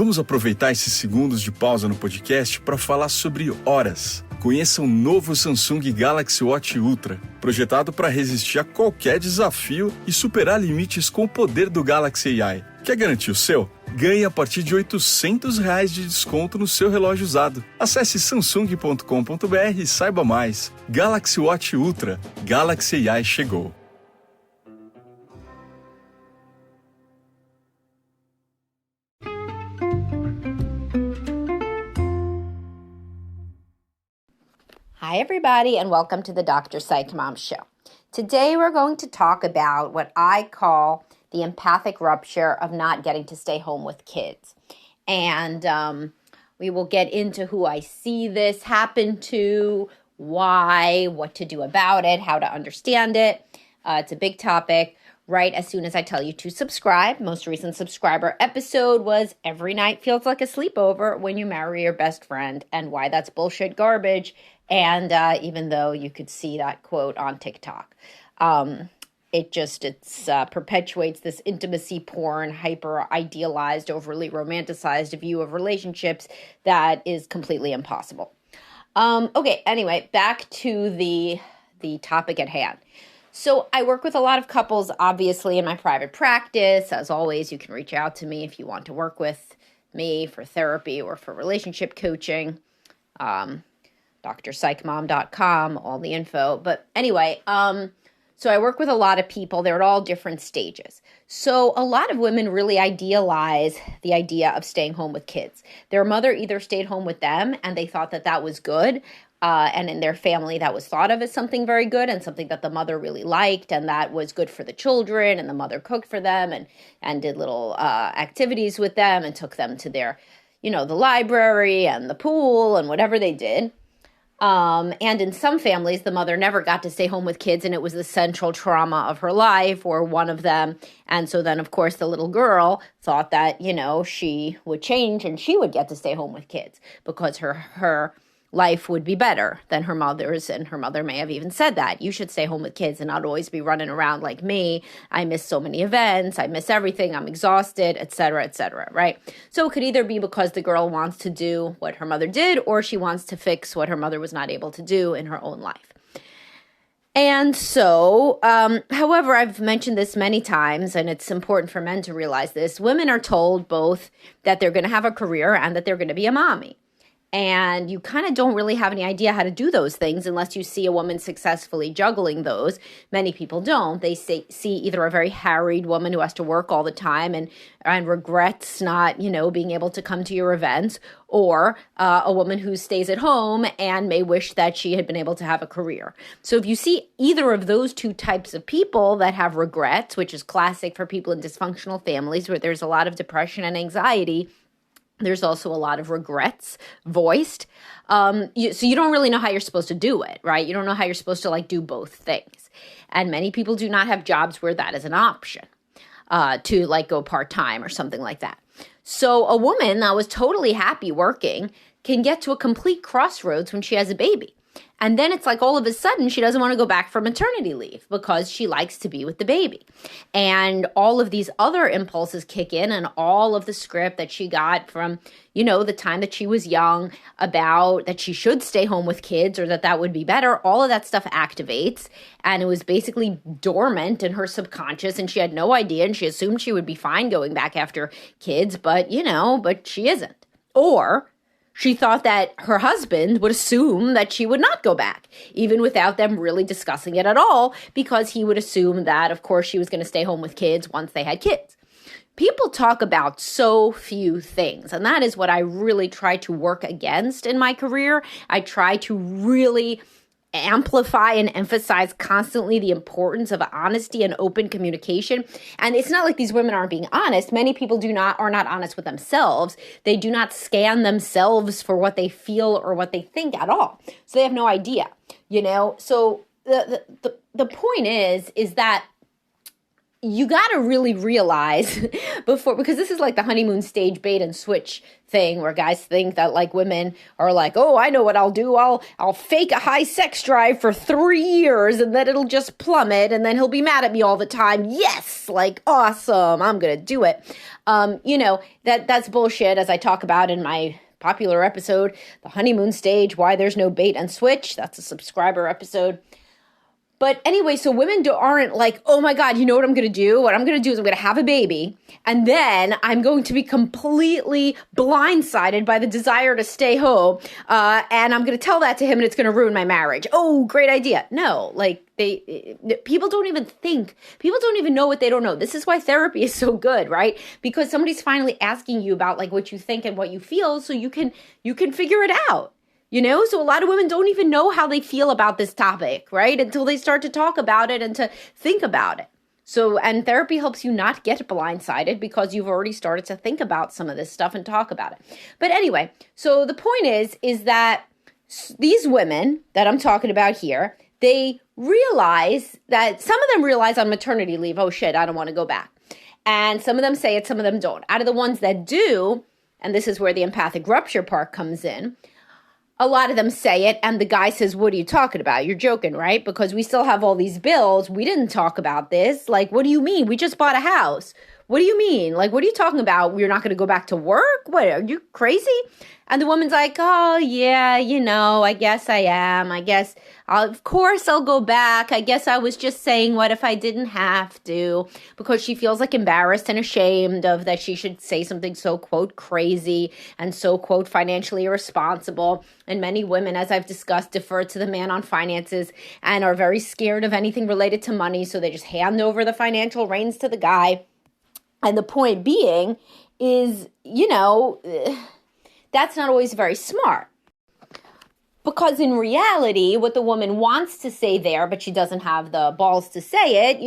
Vamos aproveitar esses segundos de pausa no podcast para falar sobre horas. Conheça o novo Samsung Galaxy Watch Ultra, projetado para resistir a qualquer desafio e superar limites com o poder do Galaxy AI. Quer garantir o seu? Ganhe a partir de R$800 de desconto no seu relógio usado. Acesse samsung.com.br e saiba mais. Galaxy Watch Ultra. Galaxy AI chegou. Hi, everybody, and welcome to the Dr. Psych Mom Show. Today, we're going to talk about what I call the empathic rupture of not getting to stay home with kids. And we will get into who I see this happen to, why, what to do about it, how to understand it. It's a big topic. Right as soon as I tell you to subscribe. Most recent subscriber episode was Every Night Feels Like a Sleepover When You Marry Your Best Friend, and why that's bullshit garbage. And even though you could see that quote on TikTok, it perpetuates this intimacy porn, hyper idealized, overly romanticized view of relationships that is completely impossible. Okay, anyway, back to the topic at hand. So I work with a lot of couples, obviously, in my private practice. As always, you can reach out to me if you want to work with me for therapy or for relationship coaching. drpsychmom.com, all the info. But anyway, so I work with a lot of people. They're at all different stages. So a lot of women really idealize the idea of staying home with kids. Their mother either stayed home with them and they thought that that was good. And in their family, that was thought of as something very good and something that the mother really liked, and that was good for the children, and the mother cooked for them and did little activities with them and took them to their, the library and the pool and whatever they did. And in some families, the mother never got to stay home with kids, and it was the central trauma of her life or one of them. And so then, of course, the little girl thought that, she would change and she would get to stay home with kids because her life would be better than her mother's, and her mother may have even said that. You should stay home with kids and not always be running around like me. I miss so many events. I miss everything. I'm exhausted, etc., right? So it could either be because the girl wants to do what her mother did, or she wants to fix what her mother was not able to do in her own life. And so, however, I've mentioned this many times, and it's important for men to realize this. Women are told both that they're going to have a career and that they're going to be a mommy. And you kind of don't really have any idea how to do those things unless you see a woman successfully juggling those. Many people don't. They see either a very harried woman who has to work all the time and regrets not, being able to come to your events, or a woman who stays at home and may wish that she had been able to have a career. So if you see either of those two types of people that have regrets, which is classic for people in dysfunctional families where there's a lot of depression and anxiety, there's also a lot of regrets voiced. So you don't really know how you're supposed to do it, right? You don't know how you're supposed to do both things. And many people do not have jobs where that is an option, to go part-time or something like that. So a woman that was totally happy working can get to a complete crossroads when she has a baby. And then it's all of a sudden she doesn't want to go back for maternity leave because she likes to be with the baby. And all of these other impulses kick in, and all of the script that she got from, the time that she was young about that she should stay home with kids or that would be better, all of that stuff activates. And it was basically dormant in her subconscious, and she had no idea, and she assumed she would be fine going back after kids, but she isn't. Or she thought that her husband would assume that she would not go back, even without them really discussing it at all, because he would assume that, of course, she was going to stay home with kids once they had kids. People talk about so few things, and that is what I really try to work against in my career. I try to really amplify and emphasize constantly the importance of honesty and open communication. And it's not like these women aren't being honest. Many people are not honest with themselves. They do not scan themselves for what they feel or what they think at all. So they have no idea, So the point is that you got to really realize before, because this is like the honeymoon stage bait and switch thing where guys think that like women are like, oh, I know what I'll do. I'll fake a high sex drive for 3 years and then it'll just plummet and then he'll be mad at me all the time. Yes, like awesome. I'm going to do it. That's bullshit, as I talk about in my popular episode, The Honeymoon Stage, Why There's No Bait and Switch. That's a subscriber episode. But anyway, so women aren't like, oh my God, you know what I'm going to do? What I'm going to do is I'm going to have a baby. And then I'm going to be completely blindsided by the desire to stay home. And I'm going to tell that to him and it's going to ruin my marriage. Oh, great idea. No, like people don't even think. People don't even know what they don't know. This is why therapy is so good, right? Because somebody's finally asking you about like what you think and what you feel so you can figure it out. So a lot of women don't even know how they feel about this topic, right? Until they start to talk about it and to think about it. So, and therapy helps you not get blindsided because you've already started to think about some of this stuff and talk about it. But anyway, so the point is that these women that I'm talking about here, they realize that some of them realize on maternity leave, oh shit, I don't want to go back. And some of them say it, some of them don't. Out of the ones that do, and this is where the empathic rupture part comes in, a lot of them say it, and the guy says, what are you talking about? You're joking, right? Because we still have all these bills. We didn't talk about this. Like, what do you mean? We just bought a house. What do you mean? Like, what are you talking about? We're not going to go back to work? What, are you crazy? And the woman's like, oh, yeah, I guess I am. Of course I'll go back. I guess I was just saying, what if I didn't have to? Because she feels like embarrassed and ashamed of that she should say something so, quote, crazy and so, quote, financially irresponsible. And many women, as I've discussed, defer to the man on finances and are very scared of anything related to money. So they just hand over the financial reins to the guy. And the point being is, that's not always very smart. Because in reality, what the woman wants to say there, but she doesn't have the balls to say it,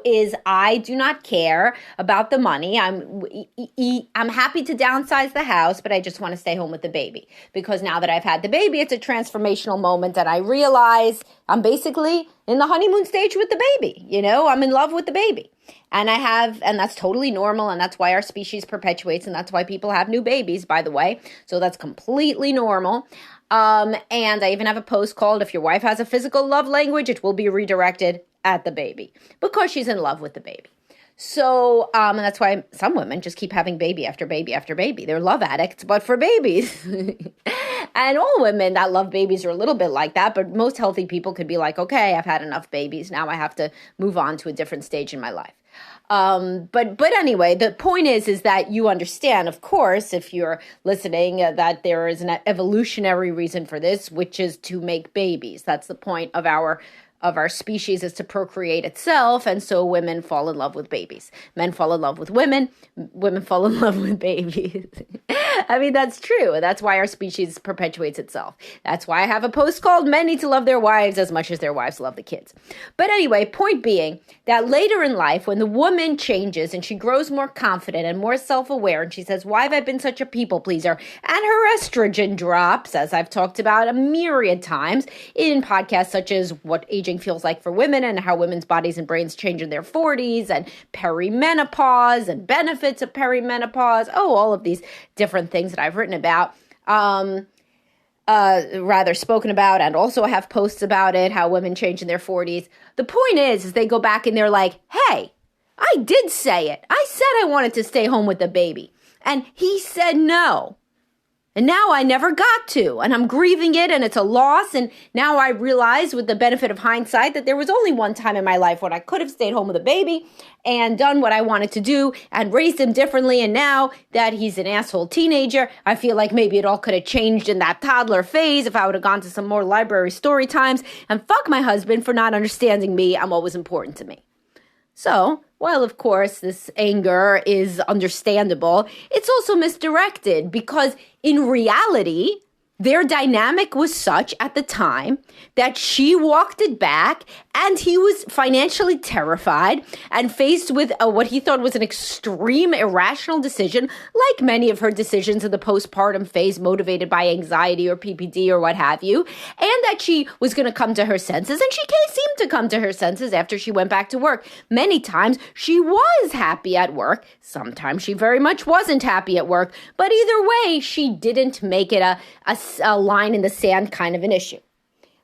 is I do not care about the money. I'm happy to downsize the house, but I just want to stay home with the baby. Because now that I've had the baby, it's a transformational moment that I realize I'm basically in the honeymoon stage with the baby. I'm in love with the baby. And that's totally normal. And that's why our species perpetuates. And that's why people have new babies, by the way. So that's completely normal. And I even have a post called, if your wife has a physical love language, it will be redirected at the baby because she's in love with the baby. So, and that's why some women just keep having baby after baby after baby. They're love addicts, but for babies. And all women that love babies are a little bit like that, but most healthy people could be like, okay, I've had enough babies. Now I have to move on to a different stage in my life. But anyway, the point is that you understand, of course, if you're listening, that there is an evolutionary reason for this, which is to make babies. That's the point of our species, is to procreate itself. And so women fall in love with babies. Men fall in love with women. Women fall in love with babies. I mean, that's true. That's why our species perpetuates itself. That's why I have a post called Men Need to Love Their Wives as much as their wives love the kids. But anyway, point being that later in life, when the woman changes and she grows more confident and more self-aware, and she says, why have I been such a people pleaser? And her estrogen drops, as I've talked about a myriad times in podcasts such as What Aging Feels Like for Women and How Women's Bodies and Brains Change in Their 40s and perimenopause and benefits of perimenopause. Oh, all of these different things that I've written about, rather spoken about, and also have posts about it, how women change in their 40s. The point is they go back and they're like, hey, I did say it. I said I wanted to stay home with the baby. And he said no. And now I never got to, and I'm grieving it, and it's a loss. And now I realize with the benefit of hindsight that there was only one time in my life when I could have stayed home with a baby and done what I wanted to do and raised him differently. And now that he's an asshole teenager, I feel like maybe it all could have changed in that toddler phase if I would have gone to some more library story times. And fuck my husband for not understanding me and what was important to me. So, while of course this anger is understandable, it's also misdirected because in reality, Their dynamic was such at the time that she walked it back, and he was financially terrified and faced with what he thought was an extreme irrational decision, like many of her decisions in the postpartum phase motivated by anxiety or PPD or what have you, and that she was going to come to her senses, and she seemed to come to her senses after she went back to work. Many times she was happy at work. Sometimes she very much wasn't happy at work, but either way, she didn't make it a line in the sand kind of an issue.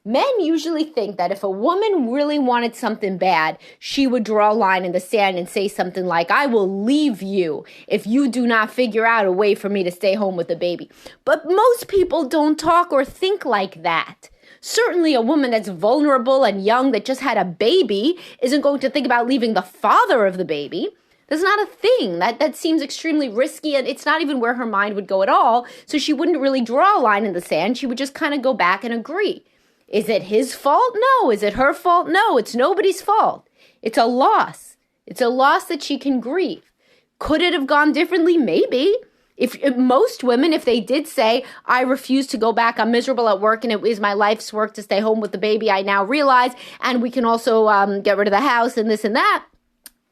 Men usually think that if a woman really wanted something bad, she would draw a line in the sand and say something like, I will leave you if you do not figure out a way for me to stay home with the baby. But most people don't talk or think like that. Certainly a woman that's vulnerable and young that just had a baby isn't going to think about leaving the father of the baby. That's not a thing. That seems extremely risky, and it's not even where her mind would go at all. So she wouldn't really draw a line in the sand. She would just kind of go back and agree. Is it his fault? No. Is it her fault? No. It's nobody's fault. It's a loss. It's a loss that she can grieve. Could it have gone differently? Maybe. If most women, if they did say, I refuse to go back, I'm miserable at work and it is my life's work to stay home with the baby, I now realize, and we can also get rid of the house and this and that.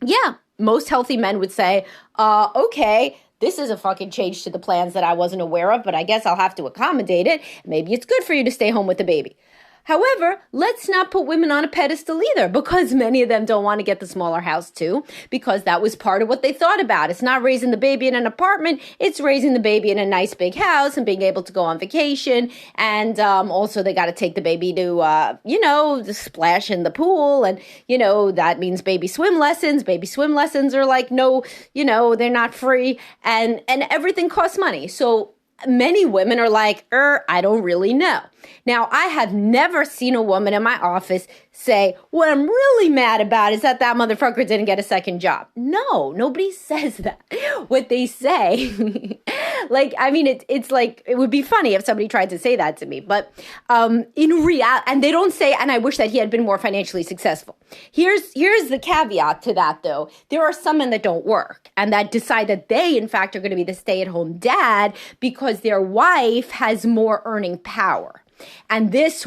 Yeah, most healthy men would say, okay, this is a fucking change to the plans that I wasn't aware of, but I guess I'll have to accommodate it. Maybe it's good for you to stay home with the baby. However, let's not put women on a pedestal either, because many of them don't want to get the smaller house too, because that was part of what they thought about. It's not raising the baby in an apartment, it's raising the baby in a nice big house and being able to go on vacation. And also they got to take the baby to, splash in the pool. And, that means baby swim lessons. Baby swim lessons are like, no, they're not free. And everything costs money. So many women are like, I don't really know. Now, I have never seen a woman in my office say, what I'm really mad about is that motherfucker didn't get a second job. No, nobody says that. What they say, it's like, it would be funny if somebody tried to say that to me. But in reality, and they don't say, and I wish that he had been more financially successful. Here's the caveat to that, though. There are some men that don't work and that decide that they, in fact, are going to be the stay-at-home dad because their wife has more earning power. And this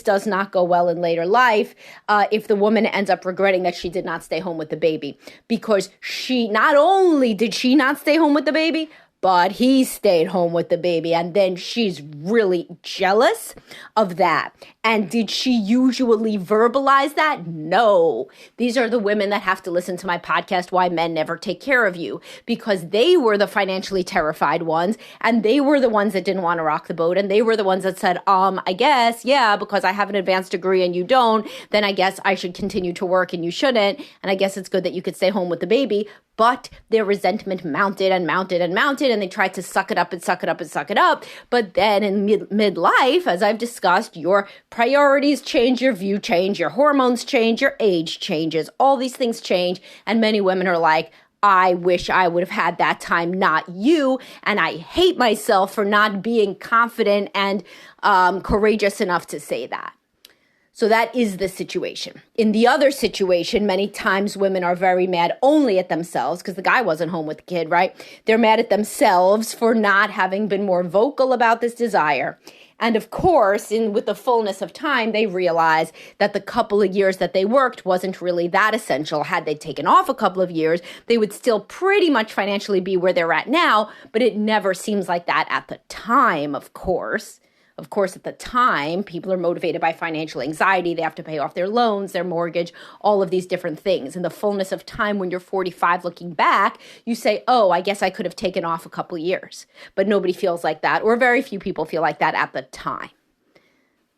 does not go well in later life if the woman ends up regretting that she did not stay home with the baby, because not only did she not stay home with the baby, but he stayed home with the baby. And then she's really jealous of that. And did she usually verbalize that? No. These are the women that have to listen to my podcast, Why Men Never Take Care of You, because they were the financially terrified ones. And they were the ones that didn't want to rock the boat. And they were the ones that said, I guess, yeah, because I have an advanced degree and you don't, then I guess I should continue to work and you shouldn't. And I guess it's good that you could stay home with the baby. But their resentment mounted and mounted and mounted, and they tried to suck it up and suck it up and suck it up. But then in midlife, as I've discussed, your priorities change, your view change, your hormones change, your age changes. All these things change. And many women are like, I wish I would have had that time, not you. And I hate myself for not being confident and courageous enough to say that. So that is the situation. In the other situation, many times women are very mad only at themselves because the guy wasn't home with the kid, right? They're mad at themselves for not having been more vocal about this desire. And of course, with the fullness of time, they realize that the couple of years that they worked wasn't really that essential. Had they taken off a couple of years, they would still pretty much financially be where they're at now, but it never seems like that at the time, of course. Of course, at the time, people are motivated by financial anxiety. They have to pay off their loans, their mortgage, all of these different things. In the fullness of time, when you're 45 looking back, you say, I guess I could have taken off a couple years. But nobody feels like that, or very few people feel like that at the time.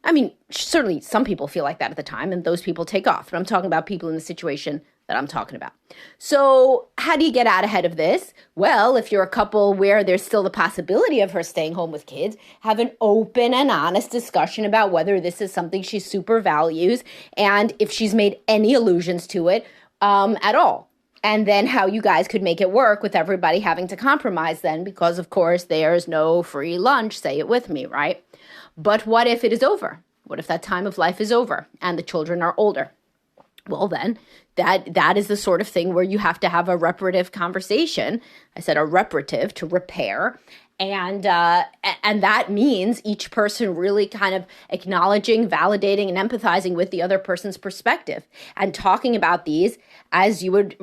I mean, certainly some people feel like that at the time, and those people take off. But I'm talking about people in the situation that I'm talking about. So how do you get out ahead of this? Well, if you're a couple where there's still the possibility of her staying home with kids, have an open and honest discussion about whether this is something she super values and if she's made any allusions to it at all. And then how you guys could make it work with everybody having to compromise then, because of course there's no free lunch, say it with me, right? But what if it is over? What if that time of life is over and the children are older? Well, then that is the sort of thing where you have to have a reparative conversation. I said a reparative, to repair. And that means each person really kind of acknowledging, validating, and empathizing with the other person's perspective and talking about these as you would,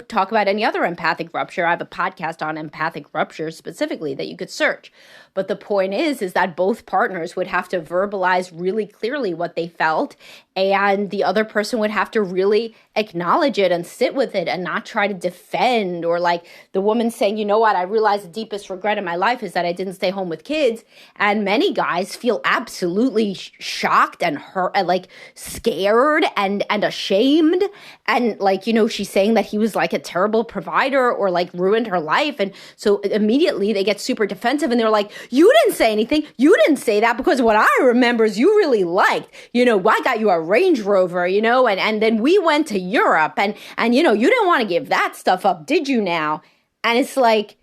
talk about any other empathic rupture. I have a podcast on empathic rupture specifically that you could search. But the point is that both partners would have to verbalize really clearly what they felt, and the other person would have to really acknowledge it and sit with it and not try to defend, or like the woman saying, you know what, I realize the deepest regret in my life is that I didn't stay home with kids. And many guys feel absolutely shocked and hurt, and like scared and ashamed. And like, she's saying that he was like a terrible provider or like ruined her life. And so immediately they get super defensive and they're like, you didn't say anything. You didn't say that, because what I remember is you really liked, I got you a Range Rover, and then we went to Europe and you didn't want to give that stuff up, did you now? And it's like,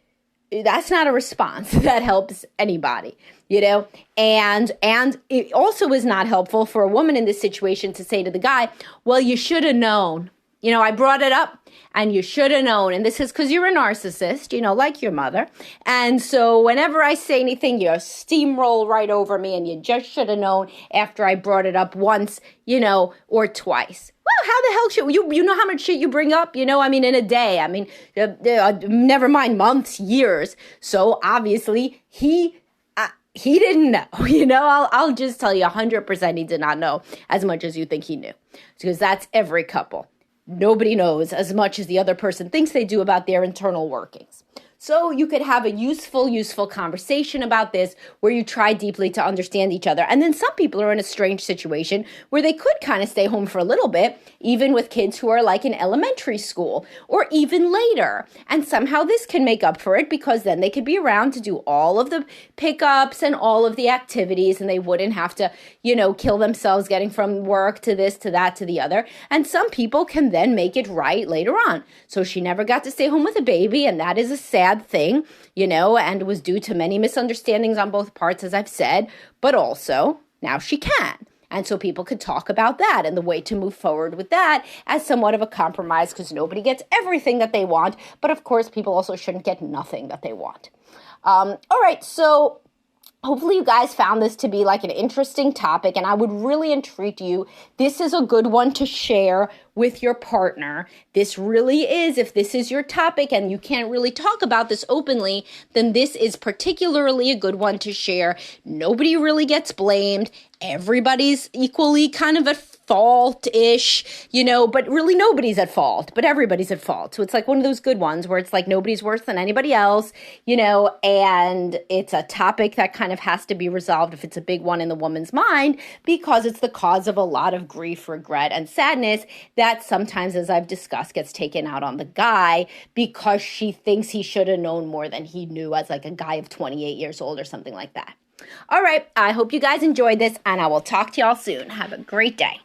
that's not a response that helps anybody, and it also is not helpful for a woman in this situation to say to the guy, well, you should have known. I brought it up and you should have known. And this is because you're a narcissist, like your mother. And so whenever I say anything, you steamroll right over me, and you just should have known after I brought it up once, or twice. Well, how the hell should you know how much shit you bring up, in a day? Never mind months, years. So obviously he didn't know, I'll just tell you 100% he did not know as much as you think he knew, because that's every couple. Nobody knows as much as the other person thinks they do about their internal workings. So you could have a useful conversation about this where you try deeply to understand each other. And then some people are in a strange situation where they could kind of stay home for a little bit, even with kids who are like in elementary school or even later. And somehow this can make up for it, because then they could be around to do all of the pickups and all of the activities, and they wouldn't have to, kill themselves getting from work to this, to that, to the other. And some people can then make it right later on. So she never got to stay home with a baby, and that is a sad thing, and was due to many misunderstandings on both parts, as I've said, but also now she can. And so people could talk about that and the way to move forward with that as somewhat of a compromise, because nobody gets everything that they want. But of course, people also shouldn't get nothing that they want. All right, so hopefully you guys found this to be like an interesting topic, and I would really entreat you. This is a good one to share with your partner. This really is, if this is your topic and you can't really talk about this openly, then this is particularly a good one to share. Nobody really gets blamed. Everybody's equally kind of at fault-ish, but really nobody's at fault, but everybody's at fault. So it's like one of those good ones where it's like nobody's worse than anybody else, and it's a topic that kind of has to be resolved if it's a big one in the woman's mind, because it's the cause of a lot of grief, regret, and sadness that sometimes, as I've discussed, gets taken out on the guy because she thinks he should have known more than he knew as like a guy of 28 years old or something like that. All right, I hope you guys enjoyed this, and I will talk to y'all soon. Have a great day.